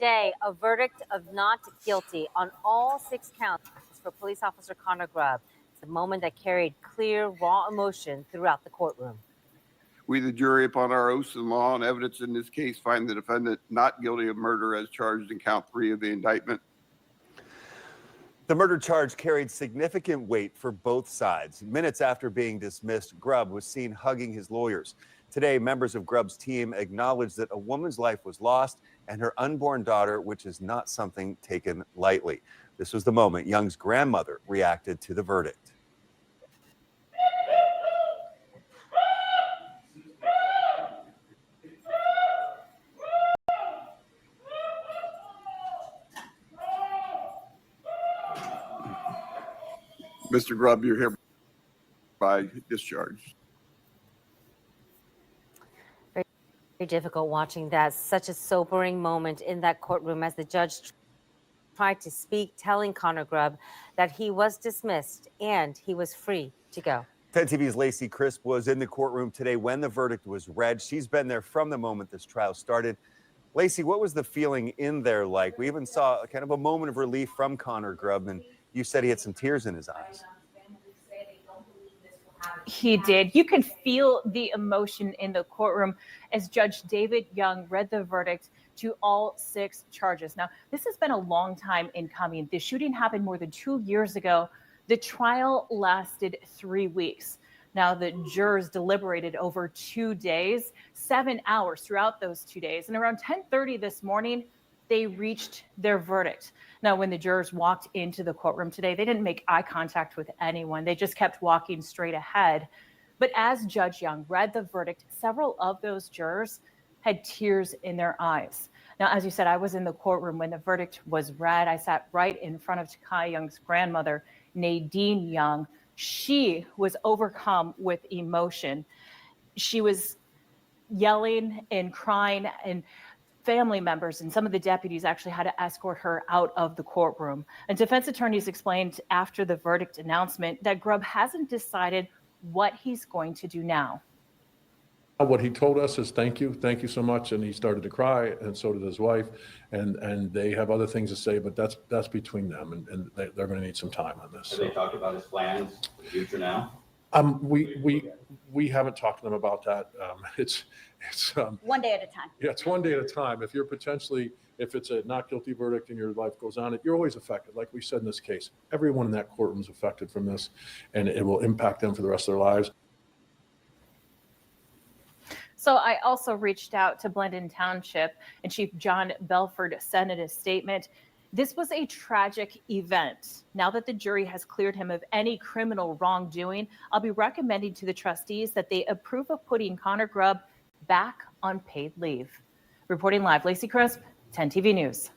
Today, a verdict of not guilty on all 6 counts for police officer Connor Grub. It's a moment that carried clear, raw emotion throughout the courtroom. We, the jury, upon our oaths and law and evidence in this case, find the defendant not guilty of murder as charged in count 3 of the indictment. The murder charge carried significant weight for both sides. Minutes after being dismissed, Grub was seen hugging his lawyers. Today, members of Grub's team acknowledged that a woman's life was lost and her unborn daughter, which is not something taken lightly. This was the moment Young's grandmother reacted to the verdict. Mr. Grub, you're hereby discharged. Very difficult watching that. Such a sobering moment in that courtroom as the judge tried to speak, telling Connor Grub that he was dismissed and he was free to go. 10 TV's Lacey Crisp was in the courtroom today when the verdict was read. She's been there from the moment this trial started. Lacey, what was the feeling in there like? We even saw kind of a moment of relief from Connor Grub, and you said he had some tears in his eyes. He did. You can feel the emotion in the courtroom as Judge David Young read the verdict to all 6 charges. Now, this has been a long time in coming. The shooting happened more than 2 years ago. The trial lasted 3 weeks. Now, the jurors deliberated over 2 days, 7 hours throughout those 2 days. And around 10:30 this morning, they reached their verdict. Now, when the jurors walked into the courtroom today, they didn't make eye contact with anyone. They just kept walking straight ahead. But as Judge Young read the verdict, several of those jurors had tears in their eyes. Now, as you said, I was in the courtroom when the verdict was read. I sat right in front of Takai Young's grandmother, Nadine Young. She was overcome with emotion. She was yelling and crying, and family members and some of the deputies actually had to escort her out of the courtroom. And defense attorneys explained after the verdict announcement that Grub hasn't decided what he's going to do now. What he told us is thank you so much, and he started to cry, and so did his wife, and they have other things to say, but that's between them, and they're going to need some time on this. Have they talked about his plans for the future now? We haven't talked to them about that. It's one day at a time. Yeah, it's one day at a time. If it's a not guilty verdict and your life goes on, you're always affected. Like we said in this case, everyone in that courtroom is affected from this, and it will impact them for the rest of their lives. So I also reached out to Blendon Township, and Chief John Belford said in a statement, "This was a tragic event. Now that the jury has cleared him of any criminal wrongdoing, I'll be recommending to the trustees that they approve of putting Connor Grub back on paid leave." Reporting live, Lacey Crisp, 10 TV News.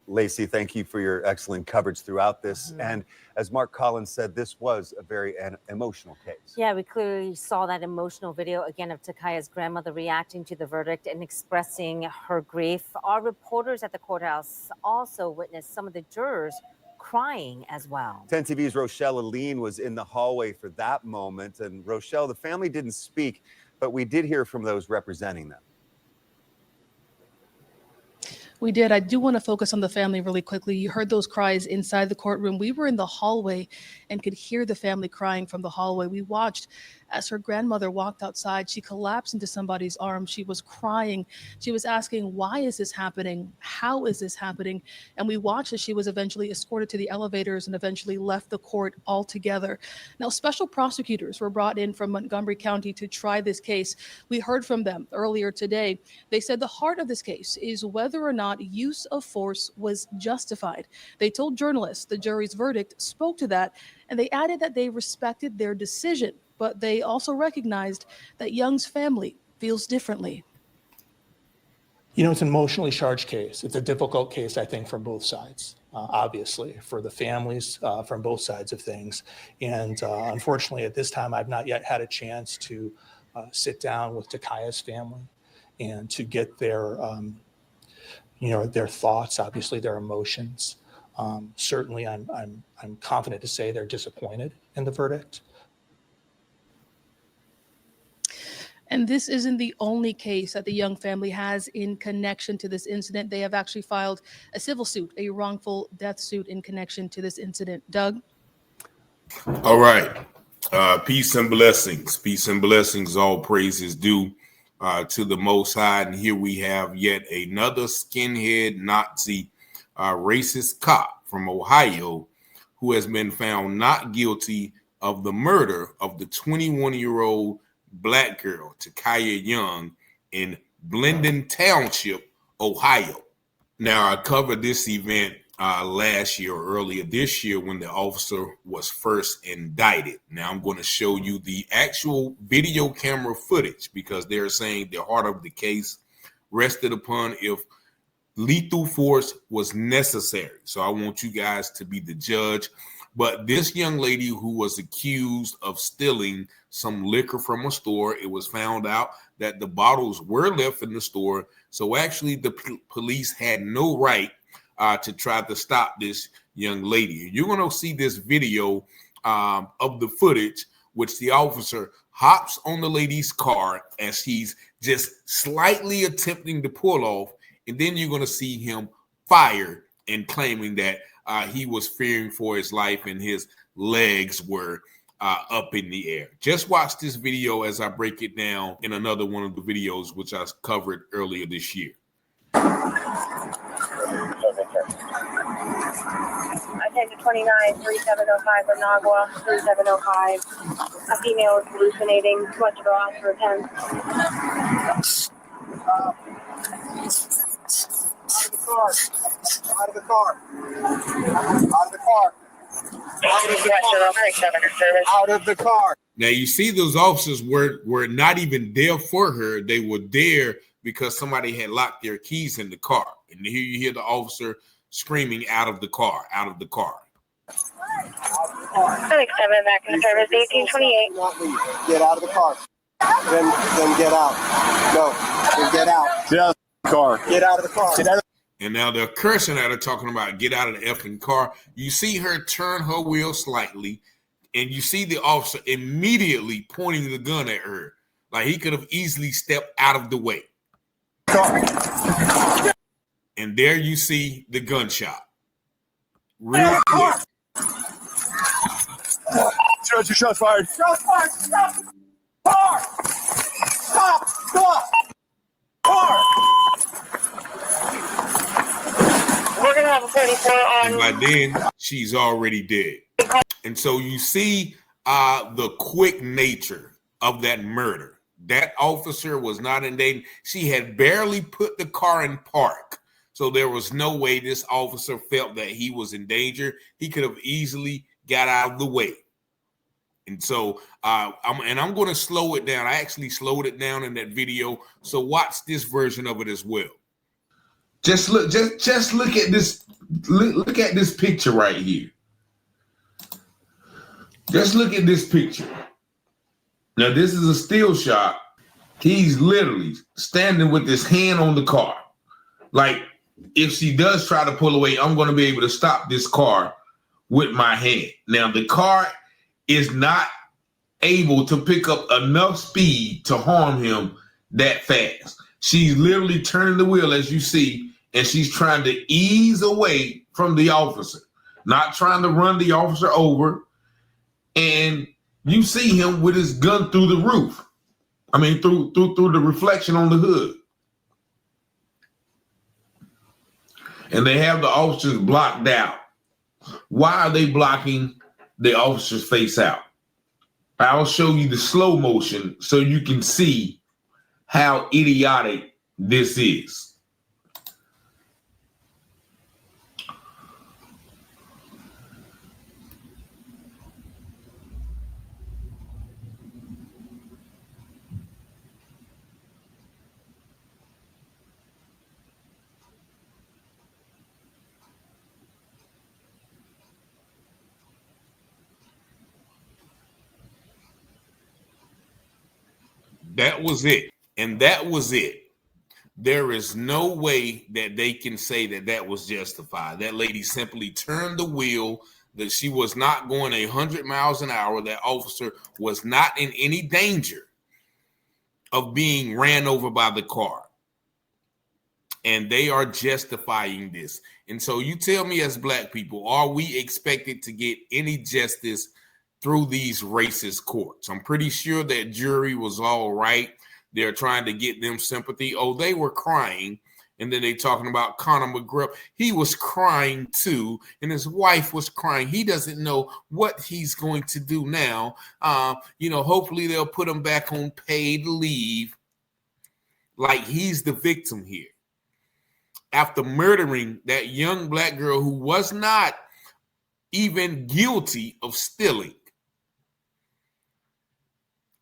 Lacey, thank you for your excellent coverage throughout this. And as Mark Collins said, this was a very emotional case. Yeah, we clearly saw that emotional video again of Takaya's grandmother reacting to the verdict and expressing her grief. Our reporters at the courthouse also witnessed some of the jurors crying as well. 10 TV's Rochelle Aline was in the hallway for that moment. And Rochelle, the family didn't speak, but we did hear from those representing them. We did. I do want to focus on the family really quickly. You heard those cries inside the courtroom. We were in the hallway and could hear the family crying from the hallway. We watched as her grandmother walked outside. She collapsed into somebody's arms. She was crying. She was asking, why is this happening? How is this happening? And we watched as she was eventually escorted to the elevators and eventually left the court altogether. Now, special prosecutors were brought in from Montgomery County to try this case. We heard from them earlier today. They said the heart of this case is whether or not use of force was justified. They told journalists the jury's verdict spoke to that, and they added that they respected their decision, but they also recognized that Young's family feels differently. You know, it's an emotionally charged case. It's a difficult case, I think, from both sides, obviously, for the families from both sides of things. And unfortunately, at this time, I've not yet had a chance to sit down with Takaya's family and to get their their thoughts, obviously their emotions. Certainly, I'm confident to say they're disappointed in the verdict. And this isn't the only case that the Young family has in connection to this incident. They have actually filed a civil suit, a wrongful death suit in connection to this incident. Doug? All right. Peace and blessings. Peace and blessings. All praises due to the Most High. And here we have yet another skinhead Nazi racist cop from Ohio who has been found not guilty of the murder of the 21-year-old Black girl, Takaya Young, in Blendon Township, Ohio. Now, I covered this event last year or earlier this year when the officer was first indicted. Now, I'm going to show you the actual video camera footage because they're saying the heart of the case rested upon if lethal force was necessary. So I want you guys to be the judge. But this young lady who was accused of stealing some liquor from a store, it was found out that the bottles were left in the store. So actually the police had no right to try to stop this young lady. You're going to see this video of the footage, which the officer hops on the lady's car as he's just slightly attempting to pull off. And then you're going to see him fire and claiming that he was fearing for his life and his legs were up in the air. Just watch this video as I break it down in another one of the videos which I covered earlier this year. I take the 29-3705 for Nagua, 3705. A female is hallucinating. Too much of a loss for attend. Out of the car. Out of the car. Out of the car. Now you see those officers were not even there for her. They were there because somebody had locked their keys in the car. And here you hear the officer screaming out of the car, out of the car. 7 back in the service, 1828. Get out of the car. Then get out. No, then get out. Get out of the car. Get out of the car. Get out of And now they're cursing at her, talking about get out of the effing car. You see her turn her wheel slightly, and you see the officer immediately pointing the gun at her. Like he could have easily stepped out of the way. And there you see the gunshot. Real quick. Judge, your shots fired. Shots fired. Stop. Car. Stop. Stop. Car. We're going to have a 34 on. And by then, she's already dead. And so you see the quick nature of that murder. That officer was not in danger. She had barely put the car in park. So there was no way this officer felt that he was in danger. He could have easily got out of the way. And so I'm going to slow it down. I actually slowed it down in that video. So watch this version of it as well. Just look at this. Look at this picture right here. Just look at this picture. Now, this is a still shot. He's literally standing with his hand on the car. Like, if she does try to pull away, I'm going to be able to stop this car with my hand. Now, the car is not able to pick up enough speed to harm him that fast. She's literally turning the wheel, as you see, and she's trying to ease away from the officer, not trying to run the officer over. And you see him with his gun through the roof. I mean, through the reflection on the hood. And they have the officers blocked out. Why are they blocking the officer's face out? I'll show you the slow motion so you can see how idiotic this is. That was it. And that was it. There is no way that they can say that that was justified. That lady simply turned the wheel, that she was not going 100 miles an hour. That officer was not in any danger. of being ran over by the car. And they are justifying this. And so you tell me, as black people, are we expected to get any justice through these racist courts? I'm pretty sure that jury was all right. They're trying to get them sympathy. Oh, they were crying. And then they talking about Conor McGrubb. He was crying too, and his wife was crying. He doesn't know what he's going to do now. Hopefully they'll put him back on paid leave, like he's the victim here. After murdering that young black girl who was not even guilty of stealing.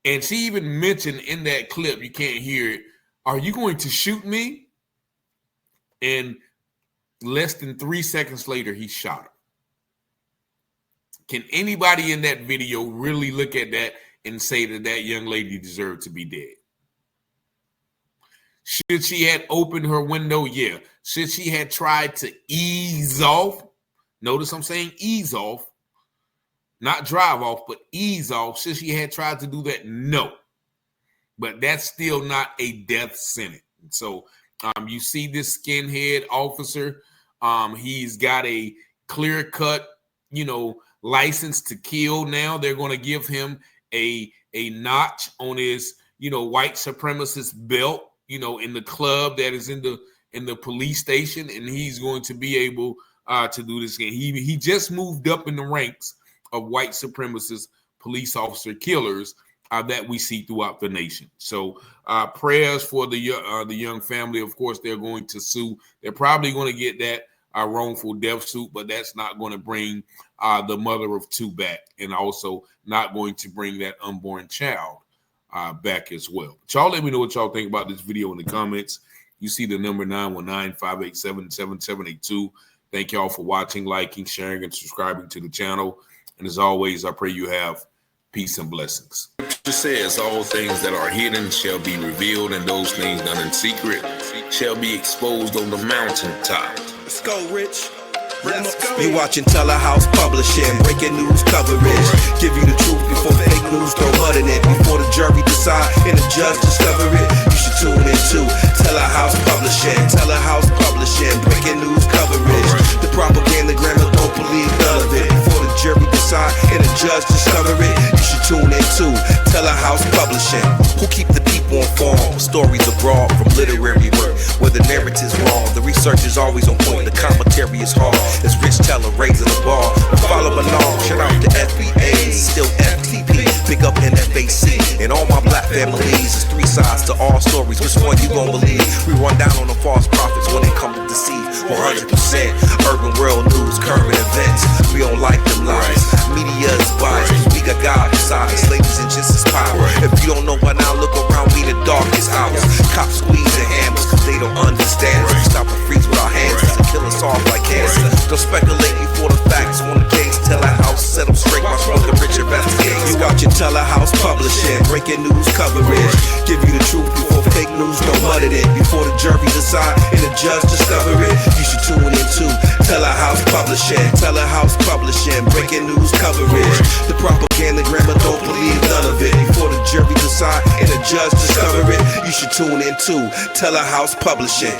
And she even mentioned in that clip, you can't hear it, "Are you going to shoot me?" And less than 3 seconds later, he shot her. Can anybody in that video really look at that and say that that young lady deserved to be dead? Should she have opened her window? Yeah. Should she have tried to ease off? Notice I'm saying ease off, not drive off, but ease off. Should she have tried to do that? No. But that's still not a death sentence. So you see this skinhead officer, he's got a clear-cut, license to kill now. They're going to give him a notch on his, white supremacist belt, in the club that is in the police station, and he's going to be able to do this again. He just moved up in the ranks of white supremacist police officer killers that we see throughout the nation. So prayers for the young family. Of course, they're going to sue. They're probably going to get that wrongful death suit, but that's not going to bring the mother of two back, and also not going to bring that unborn child back as well. But y'all let me know what y'all think about this video in the comments. You see the number 919-587-7782. Thank y'all for watching, liking, sharing, and subscribing to the channel. And as always, I pray you have peace and blessings. It says all things that are hidden shall be revealed, and those things done in secret shall be exposed on the mountaintop. Let's go, Rich. You watching Telehouse Publishing, breaking news coverage. Give you the truth before fake news throw mud in it. Before the jury decide and the judge discover it, you should tune in to Telehouse Publishing. Telehouse Publishing, breaking news coverage. The propaganda grammar, don't believe none of it. Before the jury decide and the judge discover it, you should tune in to Telehouse Publishing. Who keep the people informed? Stories abroad from literary work, where the narrative's wrong, the research is always on point, the commentary is hard. It's Rich Teller raising the bar. Follow along, shout out to FBA, still FTP, pick up NFAC, and all my black families. It's three sides to all stories, which one you gon' believe? We run down on the false prophets when they come to deceive. 100% urban world news, current events. We don't like them lies. Media is biased, we got God beside us, ladies and gents is power. If you don't know by now, look around me, the darkest hours. Cops squeezing hammers, cause they don't understand us. We stop and freeze with our hands to kill us off like cancer. Don't speculate before the facts on the case. Telehouse, set them straight, my brother Rich investigates. You watching Telehouse Publishing, breaking news coverage. Give you the truth before fake news don't mud it in. Before the jury decide and the judge discover it, you should tune in to Telehouse Publishing. Telehouse Publishing, breaking news coverage. The propaganda grammar, don't believe none of it. Before the jury decide and the judge discover it, you should tune in to Telehouse Publishing.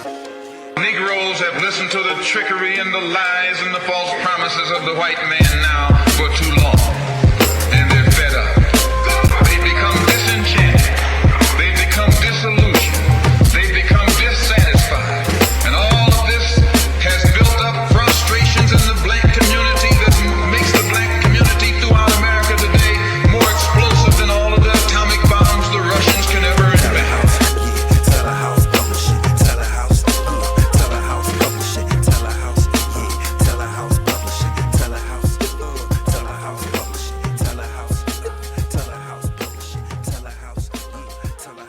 Negroes have listened to the trickery and the lies and the false promises of the white man now for too long.